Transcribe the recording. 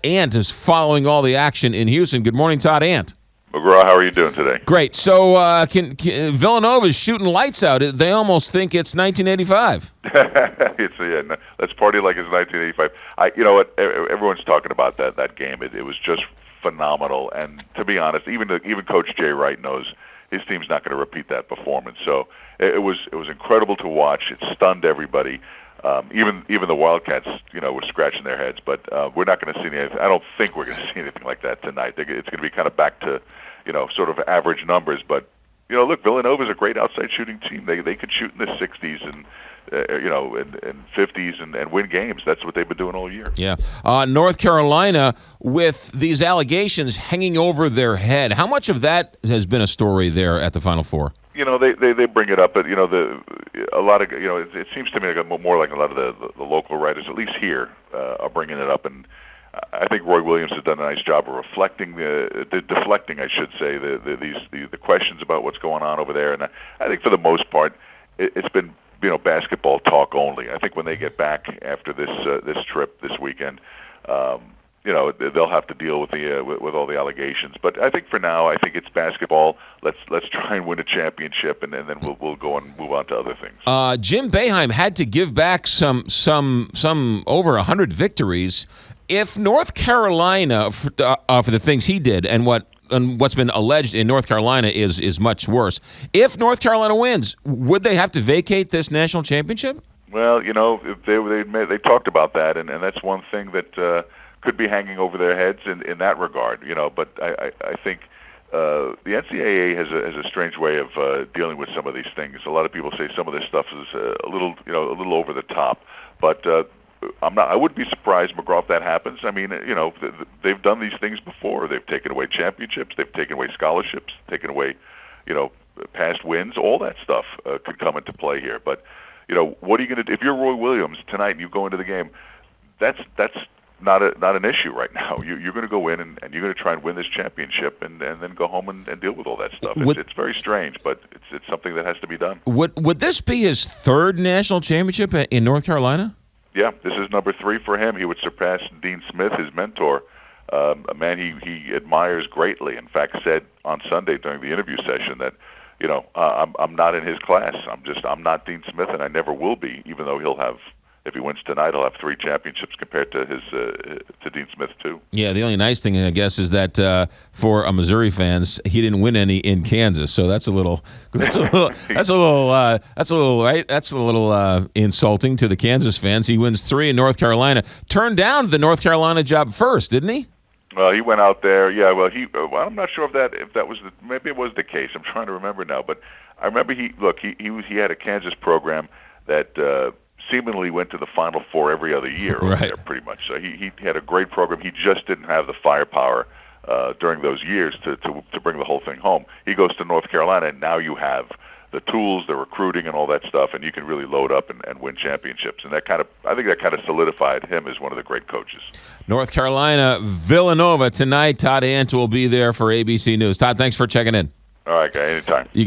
Ant is following all the action in Houston. Good morning, Todd Ant. McGraw, how are you doing today? Great. So Villanova's shooting lights out. They almost think it's 1985. Let's party like it's 1985. You know what? Everyone's talking about that game. It was just phenomenal. And to be honest, even Coach Jay Wright knows his team's not going to repeat that performance. So it was incredible to watch. It stunned everybody. Even the Wildcats, were scratching their heads. But we're not going to see anything. I don't think we're going to see anything like that tonight. It's going to be kind of back to sort of average numbers. But look, Villanova's a great outside shooting team. They could shoot in the 60s and and 50s and win games. That's what they've been doing all year. Yeah. North Carolina, with these allegations hanging over their head, how much of that has been a story there at the Final Four? They bring it up, but a lot of it seems to me like more like a lot of the local writers, at least here, are bringing it up, and I think Roy Williams has done a nice job of reflecting deflecting, I should say, the questions about what's going on over there, and I think for the most part, it's been basketball talk only. I think when they get back after this trip this weekend, they'll have to deal with all the allegations. But I think for now, I think it's basketball. Let's try and win a championship, and then we'll go and move on to other things. Jim Boeheim had to give back some over 100 victories. If North Carolina, for the things he did and what's been alleged in North Carolina is much worse. If North Carolina wins, would they have to vacate this national championship? Well, they talked about that, and that's one thing that could be hanging over their heads in that regard. But I think the NCAA has a strange way of dealing with some of these things. A lot of people say some of this stuff is a little over the top, but I wouldn't be surprised, McGraw, if that happens. I mean, they've done these things before. They've taken away championships. They've taken away scholarships. Taken away, past wins. All that stuff could come into play here. But, what are you going to do if you're Roy Williams tonight and you go into the game? That's not an issue right now. You're going to go in and you're going to try and win this championship and then go home and deal with all that stuff. It's very strange, but it's something that has to be done. Would this be his third national championship in North Carolina? Yeah, this is number 3 for him. He would surpass Dean Smith, his mentor, a man he admires greatly. In fact, said on Sunday during the interview session that, I'm not in his class. I'm not Dean Smith, and I never will be. Even though if he wins tonight, he'll have 3 championships compared to to Dean Smith too. Yeah, the only nice thing I guess is that for a Missouri fans, he didn't win any in Kansas, so that's a little insulting to the Kansas fans. He wins 3 in North Carolina. Turned down the North Carolina job first, didn't he? Well, he went out there. Yeah, well, I'm not sure if that was maybe it was the case. I'm trying to remember now, but I remember he had a Kansas program that seemingly went to the Final Four every other year over there, pretty much. So he had a great program. He just didn't have the firepower during those years to bring the whole thing home. He goes to North Carolina, and now you have the tools, the recruiting, and all that stuff, and you can really load up and win championships. And I think that kind of solidified him as one of the great coaches. North Carolina, Villanova tonight. Todd Ant will be there for ABC News. Todd, thanks for checking in. All right, guy, anytime.